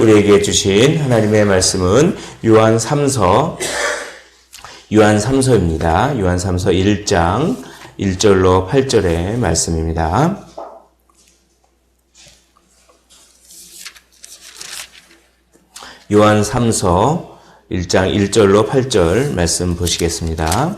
우리에게 주신 하나님의 말씀은 요한 3서입니다. 요한 3서 1장 1절로 8절의 말씀입니다. 요한 3서 1장 1절로 8절 말씀 보시겠습니다.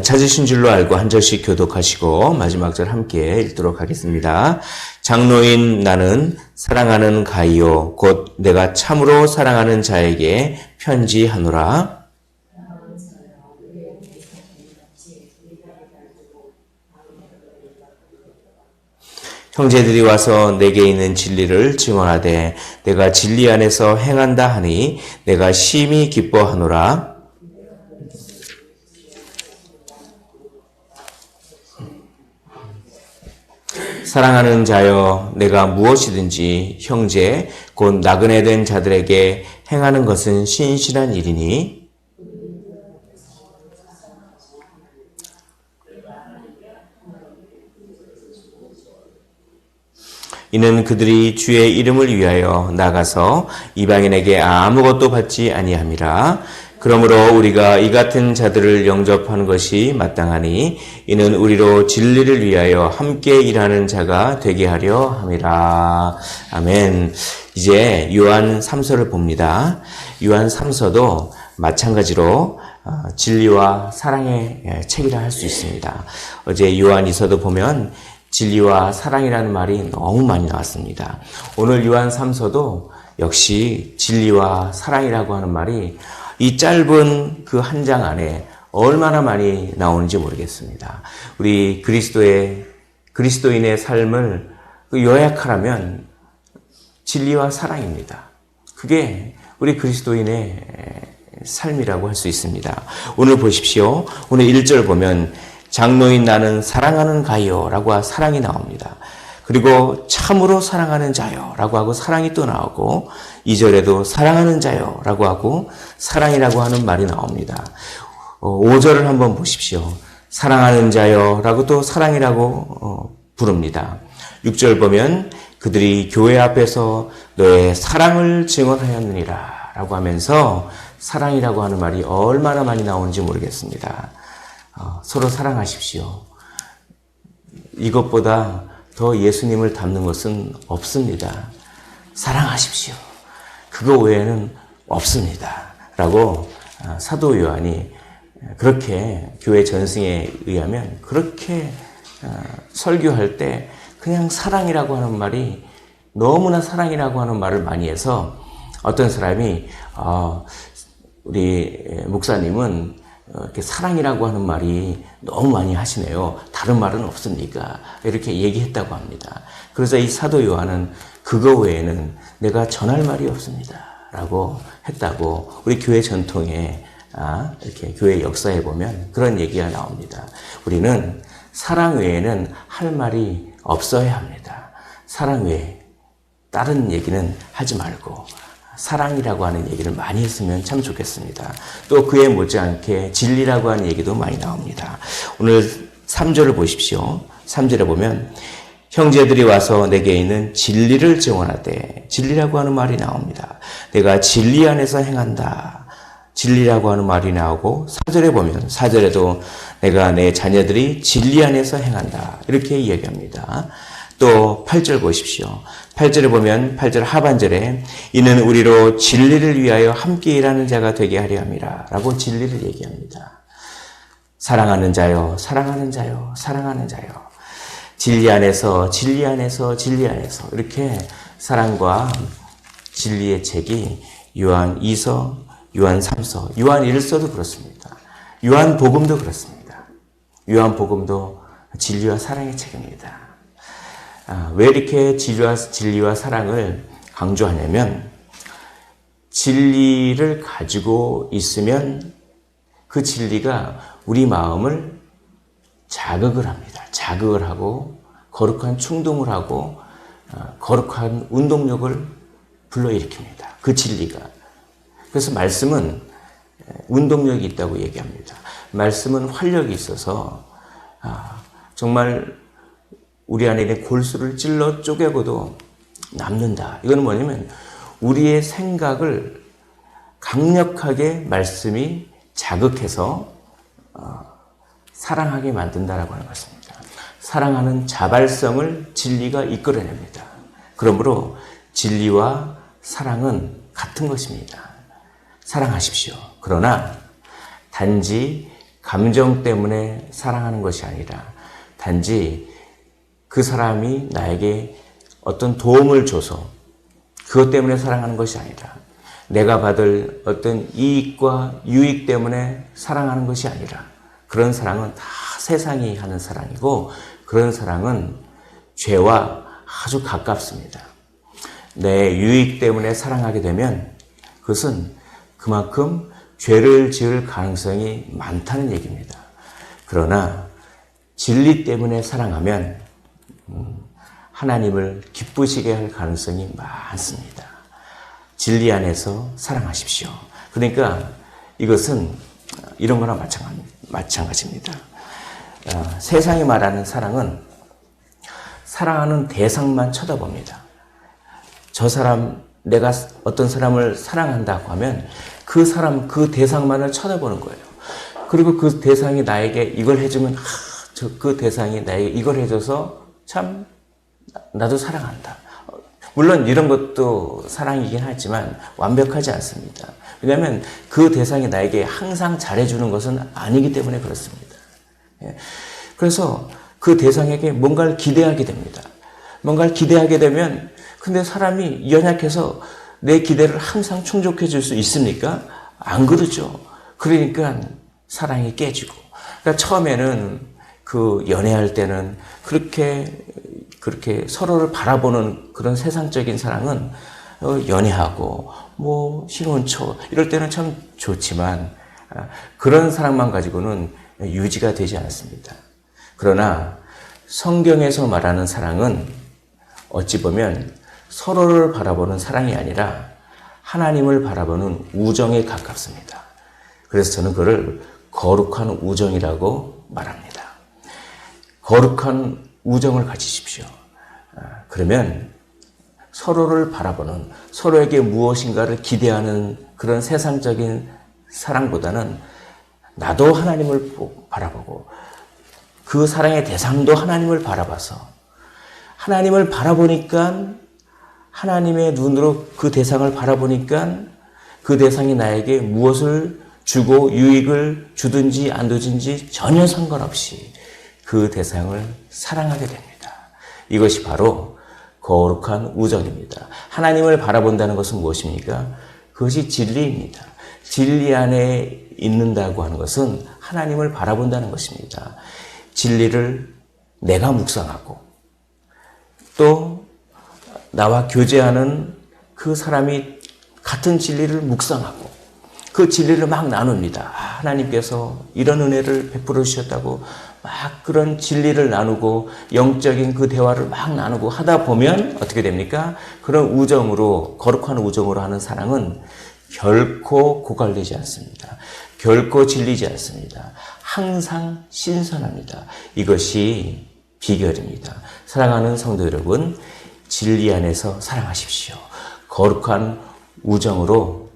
찾으신 줄로 알고 한 절씩 교독하시고 마지막 절 함께 읽도록 하겠습니다. 장로인 나는 사랑하는 가이오 곧 내가 참으로 사랑하는 자에게 편지하노라. 형제들이 와서 내게 있는 진리를 증언하되 내가 진리 안에서 행한다 하니 내가 심히 기뻐하노라. 사랑하는 자여 내가 무엇이든지 형제 곧 나그네 된 자들에게 행하는 것은 신실한 일이니 이는 그들이 주의 이름을 위하여 나가서 이방인에게 아무것도 받지 아니함이라. 그러므로 우리가 이 같은 자들을 영접하는 것이 마땅하니 이는 우리로 진리를 위하여 함께 일하는 자가 되게 하려 함이라. 아멘. 이제 요한 3서를 봅니다. 요한 3서도 마찬가지로 진리와 사랑의 책이라 할 수 있습니다. 어제 요한 2서도 보면 진리와 사랑이라는 말이 너무 많이 나왔습니다. 오늘 요한 3서도 역시 진리와 사랑이라고 하는 말이 이 짧은 그 한 장 안에 얼마나 많이 나오는지 모르겠습니다. 우리 그리스도인의 삶을 요약하라면 진리와 사랑입니다. 그게 우리 그리스도인의 삶이라고 할 수 있습니다. 오늘 보십시오. 오늘 1절 보면 장로인 나는 사랑하는 가요라고 사랑이 나옵니다. 그리고 참으로 사랑하는 자요라고 하고 사랑이 또 나오고 2절에도 사랑하는 자요라고 하고 사랑이라고 하는 말이 나옵니다. 5절을 한번 보십시오. 사랑하는 자요라고 또 사랑이라고 부릅니다. 6절 보면 그들이 교회 앞에서 너의 사랑을 증언하였느니라 라고 하면서 사랑이라고 하는 말이 얼마나 많이 나오는지 모르겠습니다. 서로 사랑하십시오. 이것보다 더 예수님을 닮는 것은 없습니다. 사랑하십시오. 그거 외에는 없습니다. 라고 사도 요한이 그렇게 교회 전승에 의하면 그렇게 설교할 때 그냥 사랑이라고 하는 말이 너무나 사랑이라고 하는 말을 많이 해서 어떤 사람이 우리 목사님은 이렇게 사랑이라고 하는 말이 너무 많이 하시네요. 다른 말은 없습니까? 이렇게 얘기했다고 합니다. 그래서 이 사도 요한은 그거 외에는 내가 전할 말이 없습니다. 라고 했다고 우리 교회 전통에 이렇게 교회 역사에 보면 그런 얘기가 나옵니다. 우리는 사랑 외에는 할 말이 없어야 합니다. 사랑 외에 다른 얘기는 하지 말고 사랑이라고 하는 얘기를 많이 했으면 참 좋겠습니다. 또 그에 못지않게 진리라고 하는 얘기도 많이 나옵니다. 오늘 3절을 보십시오. 3절에 보면 형제들이 와서 내게 있는 진리를 증언하되 진리라고 하는 말이 나옵니다. 내가 진리 안에서 행한다. 진리라고 하는 말이 나오고 4절에 보면 4절에도 내가 내 자녀들이 진리 안에서 행한다. 이렇게 이야기합니다. 또 8절 보십시오. 8절에 보면 8절 하반절에 이는 우리로 진리를 위하여 함께 일하는 자가 되게 하려 함이라 라고 진리를 얘기합니다. 사랑하는 자요, 사랑하는 자요, 사랑하는 자요. 진리 안에서, 진리 안에서, 진리 안에서 이렇게 사랑과 진리의 책이 요한 2서, 요한 3서, 요한 1서도 그렇습니다. 요한 복음도 그렇습니다. 요한 복음도 진리와 사랑의 책입니다. 왜 이렇게 진리와 사랑을 강조하냐면 진리를 가지고 있으면 그 진리가 우리 마음을 자극을 합니다. 자극을 하고 거룩한 충동을 하고 거룩한 운동력을 불러일으킵니다. 그 진리가. 그래서 말씀은 운동력이 있다고 얘기합니다. 말씀은 활력이 있어서 정말 우리 안에 있는 골수를 찔러 쪼개고도 남는다. 이거는 뭐냐면 우리의 생각을 강력하게 말씀이 자극해서 사랑하게 만든다라고 하는 것입니다. 사랑하는 자발성을 진리가 이끌어냅니다. 그러므로 진리와 사랑은 같은 것입니다. 사랑하십시오. 그러나 단지 감정 때문에 사랑하는 것이 아니라 단지 그 사람이 나에게 어떤 도움을 줘서 그것 때문에 사랑하는 것이 아니라 내가 받을 어떤 이익과 유익 때문에 사랑하는 것이 아니라 그런 사랑은 다 세상이 하는 사랑이고 그런 사랑은 죄와 아주 가깝습니다. 내 유익 때문에 사랑하게 되면 그것은 그만큼 죄를 지을 가능성이 많다는 얘기입니다. 그러나 진리 때문에 사랑하면 하나님을 기쁘시게 할 가능성이 많습니다. 진리 안에서 사랑하십시오. 그러니까 이것은 이런 거나 마찬가지입니다. 세상이 말하는 사랑은 사랑하는 대상만 쳐다봅니다. 저 사람, 내가 어떤 사람을 사랑한다고 하면 그 사람, 그 대상만을 쳐다보는 거예요. 그리고 그 대상이 나에게 이걸 해주면 그 대상이 나에게 이걸 해줘서 참 나도 사랑한다. 물론 이런 것도 사랑이긴 하지만 완벽하지 않습니다. 왜냐하면 그 대상이 나에게 항상 잘해주는 것은 아니기 때문에 그렇습니다. 그래서 그 대상에게 뭔가를 기대하게 됩니다. 뭔가를 기대하게 되면 근데 사람이 연약해서 내 기대를 항상 충족해 줄 수 있습니까? 안 그러죠. 그러니까 사랑이 깨지고. 그러니까 처음에는 그 연애할 때는 그렇게 서로를 바라보는 그런 세상적인 사랑은 연애하고 뭐 신혼초 이럴 때는 참 좋지만 그런 사랑만 가지고는 유지가 되지 않습니다. 그러나 성경에서 말하는 사랑은 어찌 보면 서로를 바라보는 사랑이 아니라 하나님을 바라보는 우정에 가깝습니다. 그래서 저는 그걸 거룩한 우정이라고 말합니다. 거룩한 우정을 가지십시오. 그러면 서로를 바라보는, 서로에게 무엇인가를 기대하는 그런 세상적인 사랑보다는 나도 하나님을 바라보고 그 사랑의 대상도 하나님을 바라봐서 하나님을 바라보니까 하나님의 눈으로 그 대상을 바라보니까 그 대상이 나에게 무엇을 주고 유익을 주든지 안 주든지 전혀 상관없이 그 대상을 사랑하게 됩니다. 이것이 바로 거룩한 우정입니다. 하나님을 바라본다는 것은 무엇입니까? 그것이 진리입니다. 진리 안에 있는다고 하는 것은 하나님을 바라본다는 것입니다. 진리를 내가 묵상하고 또 나와 교제하는 그 사람이 같은 진리를 묵상하고 그 진리를 막 나눕니다. 하나님께서 이런 은혜를 베풀어 주셨다고 막 그런 진리를 나누고 영적인 그 대화를 막 나누고 하다 보면 어떻게 됩니까? 그런 우정으로, 거룩한 우정으로 하는 사랑은 결코 고갈되지 않습니다. 결코 질리지 않습니다. 항상 신선합니다. 이것이 비결입니다. 사랑하는 성도 여러분, 진리 안에서 사랑하십시오. 거룩한 우정으로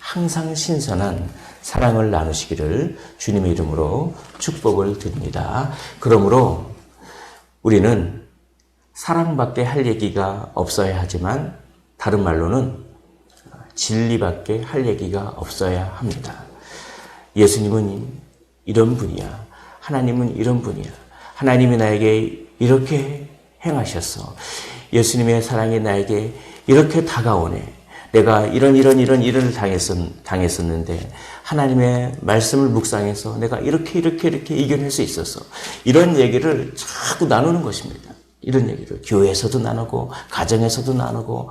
항상 신선한 사랑을 나누시기를 주님의 이름으로 축복을 드립니다. 그러므로 우리는 사랑밖에 할 얘기가 없어야 하지만 다른 말로는 진리밖에 할 얘기가 없어야 합니다. 예수님은 이런 분이야. 하나님은 이런 분이야. 하나님이 나에게 이렇게 행하셨어. 예수님의 사랑이 나에게 이렇게 다가오네. 내가 이런 일을 당했었는데 하나님의 말씀을 묵상해서 내가 이렇게 이겨낼 수 있었어. 이런 얘기를 자꾸 나누는 것입니다. 이런 얘기를 교회에서도 나누고 가정에서도 나누고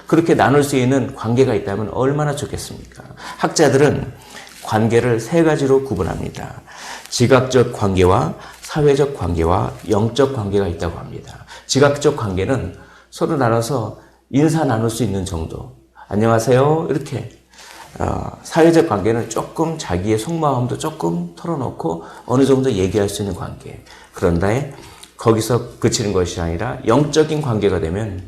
그렇게 나눌 수 있는 관계가 있다면 얼마나 좋겠습니까? 학자들은 관계를 세 가지로 구분합니다. 지각적 관계와 사회적 관계와 영적 관계가 있다고 합니다. 지각적 관계는 서로 나눠서 인사 나눌 수 있는 정도. 안녕하세요. 이렇게. 사회적 관계는 조금 자기의 속마음도 조금 털어놓고 어느 정도 얘기할 수 있는 관계. 그런데 거기서 그치는 것이 아니라 영적인 관계가 되면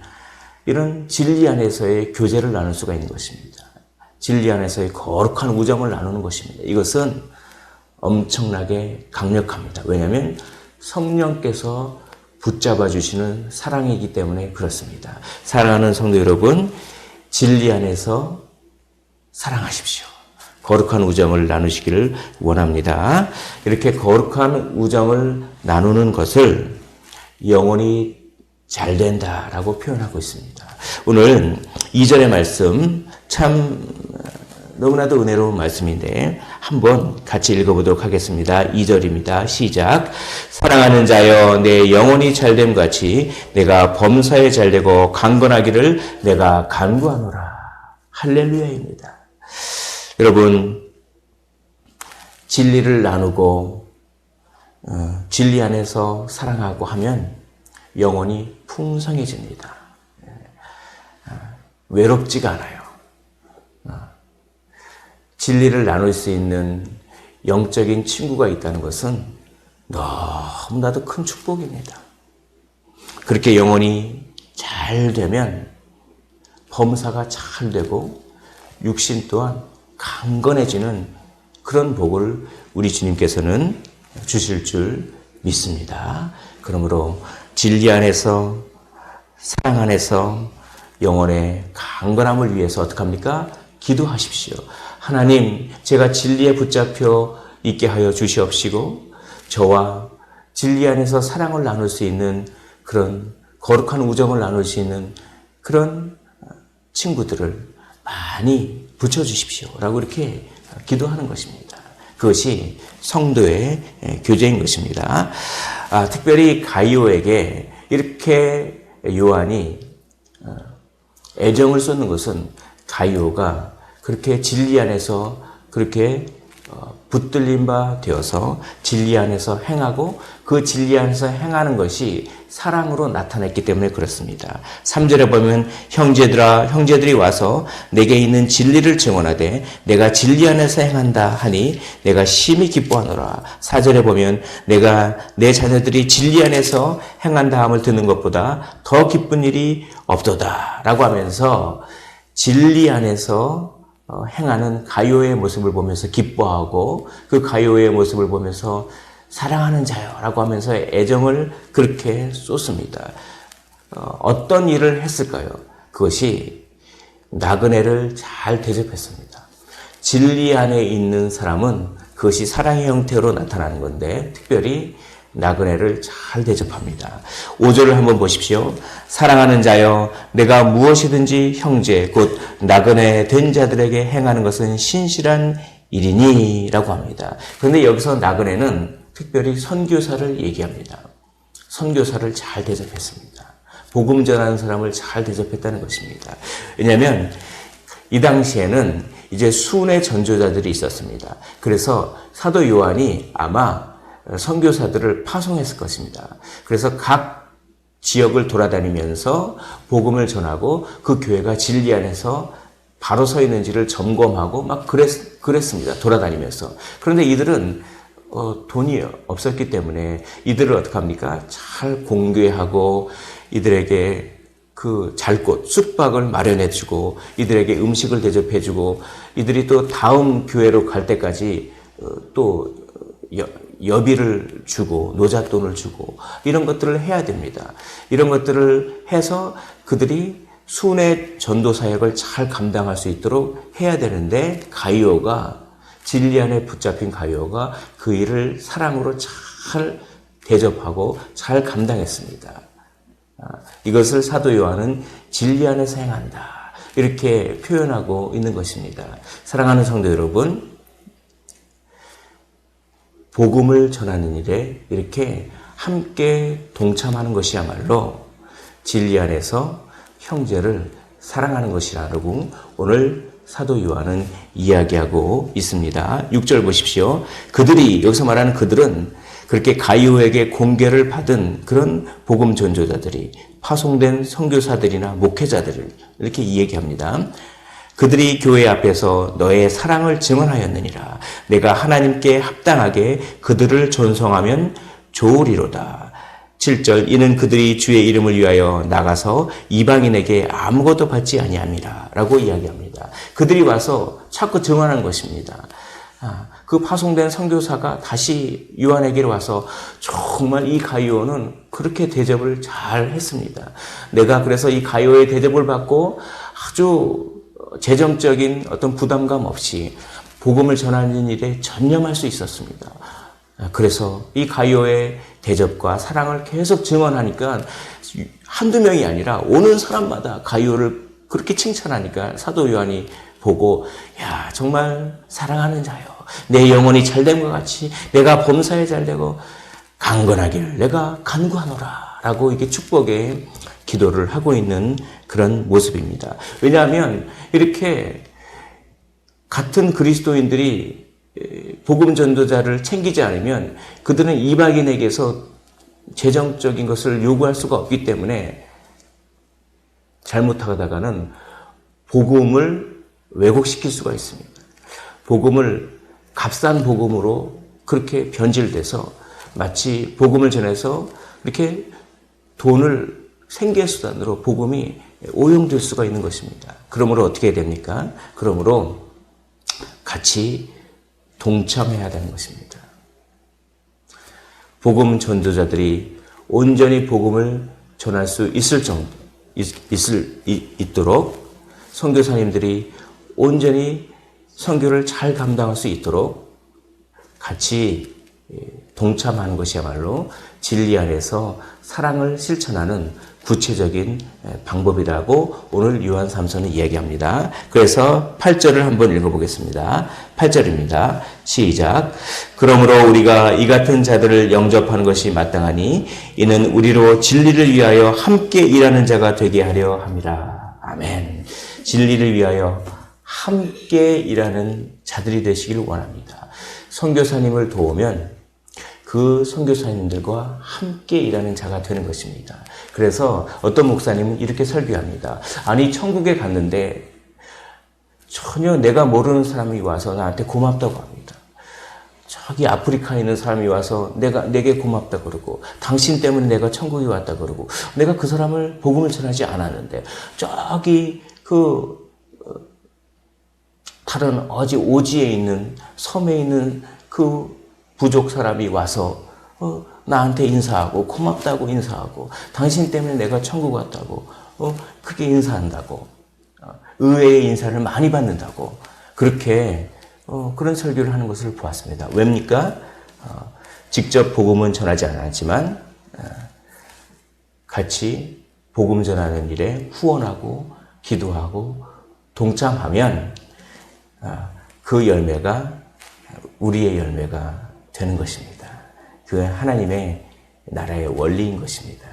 이런 진리 안에서의 교제를 나눌 수가 있는 것입니다. 진리 안에서의 거룩한 우정을 나누는 것입니다. 이것은 엄청나게 강력합니다. 왜냐하면 성령께서 붙잡아 주시는 사랑이기 때문에 그렇습니다. 사랑하는 성도 여러분, 진리 안에서 사랑하십시오. 거룩한 우정을 나누시기를 원합니다. 이렇게 거룩한 우정을 나누는 것을 영혼이 잘 된다라고 표현하고 있습니다. 오늘 2절의 말씀 참 너무나도 은혜로운 말씀인데 한번 같이 읽어보도록 하겠습니다. 2절입니다. 시작. 사랑하는 자여 내 영혼이 잘됨 같이 내가 범사에 잘되고 강건하기를 내가 간구하노라. 할렐루야입니다. 여러분, 진리를 나누고 진리 안에서 사랑하고 하면 영혼이 풍성해집니다. 외롭지가 않아요. 진리를 나눌 수 있는 영적인 친구가 있다는 것은 너무나도 큰 축복입니다. 그렇게 영혼이 잘 되면 범사가 잘 되고 육신 또한 강건해지는 그런 복을 우리 주님께서는 주실 줄 믿습니다. 그러므로 진리 안에서 사랑 안에서 영혼의 강건함을 위해서 어떻게 합니까? 기도하십시오. 하나님, 제가 진리에 붙잡혀 있게 하여 주시옵시고 저와 진리 안에서 사랑을 나눌 수 있는 그런 거룩한 우정을 나눌 수 있는 그런 친구들을 많이 붙여주십시오 라고 이렇게 기도하는 것입니다. 그것이 성도의 교제인 것입니다. 특별히 가이오에게 이렇게 요한이 애정을 쏟는 것은 가이오가 그렇게 진리 안에서 그렇게 붙들린 바 되어서 진리 안에서 행하고 그 진리 안에서 행하는 것이 사랑으로 나타냈기 때문에 그렇습니다. 3절에 보면 형제들이 와서 내게 있는 진리를 증언하되 내가 진리 안에서 행한다 하니 내가 심히 기뻐하노라. 4절에 보면 내가 내 자녀들이 진리 안에서 행한다 함을 듣는 것보다 더 기쁜 일이 없도다 라고 하면서 진리 안에서 행하는 가이오의 모습을 보면서 기뻐하고 그 가이오의 모습을 보면서 사랑하는 자요 라고 하면서 애정을 그렇게 쏟습니다. 어떤 일을 했을까요? 그것이 나그네를 잘 대접했습니다. 진리 안에 있는 사람은 그것이 사랑의 형태로 나타나는 건데 특별히 나그네를 잘 대접합니다. 5절을 한번 보십시오. 사랑하는 자여 내가 무엇이든지 형제 곧 나그네 된 자들에게 행하는 것은 신실한 일이니 라고 합니다. 그런데 여기서 나그네는 특별히 선교사를 얘기합니다. 선교사를 잘 대접했습니다. 복음 전하는 사람을 잘 대접했다는 것입니다. 왜냐하면 이 당시에는 이제 순회 전도자들이 있었습니다. 그래서 사도 요한이 아마 선교사들을 파송했을 것입니다. 그래서 각 지역을 돌아다니면서 복음을 전하고 그 교회가 진리 안에서 바로 서 있는지를 점검하고 막 그랬습니다. 돌아다니면서. 그런데 이들은 돈이 없었기 때문에 이들을 어떻게 합니까? 잘 공개하고 이들에게 그 잘 곳, 숙박을 마련해주고 이들에게 음식을 대접해주고 이들이 또 다음 교회로 갈 때까지 또 여비를 주고 노잣돈을 주고 이런 것들을 해야 됩니다. 이런 것들을 해서 그들이 순회 전도 사역을 잘 감당할 수 있도록 해야 되는데 가이오가 진리 안에 붙잡힌 가이오가 그 일을 사랑으로 잘 대접하고 잘 감당했습니다. 이것을 사도 요한은 진리 안에서 행한다 이렇게 표현하고 있는 것입니다. 사랑하는 성도 여러분, 복음을 전하는 일에 이렇게 함께 동참하는 것이야말로 진리 안에서 형제를 사랑하는 것이라고 오늘 사도 요한은 이야기하고 있습니다. 6절 보십시오. 그들이, 여기서 말하는 그들은 그렇게 가이오에게 공개를 받은 그런 복음 전조자들이, 파송된 선교사들이나 목회자들을 이렇게 얘기합니다. 그들이 교회 앞에서 너의 사랑을 증언하였느니라. 내가 하나님께 합당하게 그들을 존송하면 좋으리로다. 7절 이는 그들이 주의 이름을 위하여 나가서 이방인에게 아무것도 받지 아니함이라 라고 이야기합니다. 그들이 와서 자꾸 증언한 것입니다. 그 파송된 선교사가 다시 요한에게로 와서 정말 이 가이오는 그렇게 대접을 잘 했습니다. 내가 그래서 이 가이오의 대접을 받고 아주 재정적인 어떤 부담감 없이 복음을 전하는 일에 전념할 수 있었습니다. 그래서 이 가이오의 대접과 사랑을 계속 증언하니까 한두 명이 아니라 오는 사람마다 가이오를 그렇게 칭찬하니까 사도 요한이 보고 야 정말 사랑하는 자요. 내 영혼이 잘된 것 같이 내가 범사에 잘되고 강건하기를 내가 간구하노라 라고 이렇게 축복의 기도를 하고 있는 그런 모습입니다. 왜냐하면 이렇게 같은 그리스도인들이 복음 전도자를 챙기지 않으면 그들은 이방인에게서 재정적인 것을 요구할 수가 없기 때문에 잘못하다가는 복음을 왜곡시킬 수가 있습니다. 복음을 값싼 복음으로 그렇게 변질돼서 마치 복음을 전해서 이렇게 돈을 생계수단으로 복음이 오용될 수가 있는 것입니다. 그러므로 어떻게 됩니까? 그러므로 같이 동참해야 되는 것입니다. 복음 전도자들이 온전히 복음을 전할 수 있도록 선교사님들이 온전히 선교를 잘 감당할 수 있도록 같이 동참하는 것이야말로 진리 안에서 사랑을 실천하는 구체적인 방법이라고 오늘 요한 3서는 이야기합니다. 그래서 8절을 한번 읽어보겠습니다. 8절입니다. 시작. 그러므로 우리가 이 같은 자들을 영접하는 것이 마땅하니 이는 우리로 진리를 위하여 함께 일하는 자가 되게 하려 함이라. 아멘. 진리를 위하여 함께 일하는 자들이 되시길 원합니다. 선교사님을 도우면 그 선교사님들과 함께 일하는 자가 되는 것입니다. 그래서 어떤 목사님은 이렇게 설교합니다. 아니 천국에 갔는데 전혀 내가 모르는 사람이 와서 나한테 고맙다고 합니다. 저기 아프리카에 있는 사람이 와서 내게 고맙다 그러고 당신 때문에 내가 천국에 왔다 그러고 내가 그 사람을 복음을 전하지 않았는데 저기 다른 어디 오지에 있는 섬에 있는 그 부족 사람이 와서 나한테 인사하고 고맙다고 인사하고 당신 때문에 내가 천국 왔다고 그렇게 인사한다고 의외의 인사를 많이 받는다고 그렇게 그런 설교를 하는 것을 보았습니다. 왜입니까? 직접 복음은 전하지 않았지만 같이 복음 전하는 일에 후원하고 기도하고 동참하면 그 열매가 우리의 열매가 되는 것입니다. 그 하나님의 나라의 원리인 것입니다.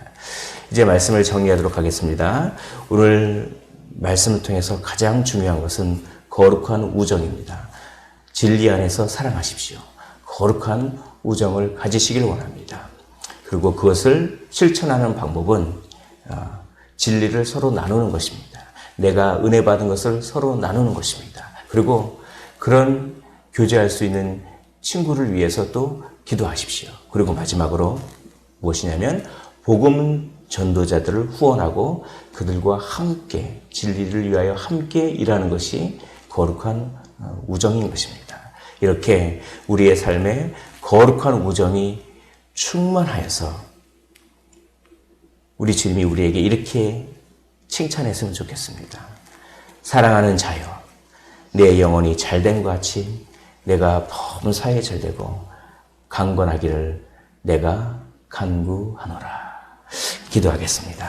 이제 말씀을 정리하도록 하겠습니다. 오늘 말씀을 통해서 가장 중요한 것은 거룩한 우정입니다. 진리 안에서 사랑하십시오. 거룩한 우정을 가지시길 원합니다. 그리고 그것을 실천하는 방법은 진리를 서로 나누는 것입니다. 내가 은혜 받은 것을 서로 나누는 것입니다. 그리고 그런 교제할 수 있는 친구를 위해서 또 기도하십시오. 그리고 마지막으로 무엇이냐면 복음 전도자들을 후원하고 그들과 함께 진리를 위하여 함께 일하는 것이 거룩한 우정인 것입니다. 이렇게 우리의 삶에 거룩한 우정이 충만하여서 우리 주님이 우리에게 이렇게 칭찬했으면 좋겠습니다. 사랑하는 자여, 내 영혼이 잘된 것 같이 내가 범사에 잘되고 강건하기를 내가 간구하노라. 기도하겠습니다.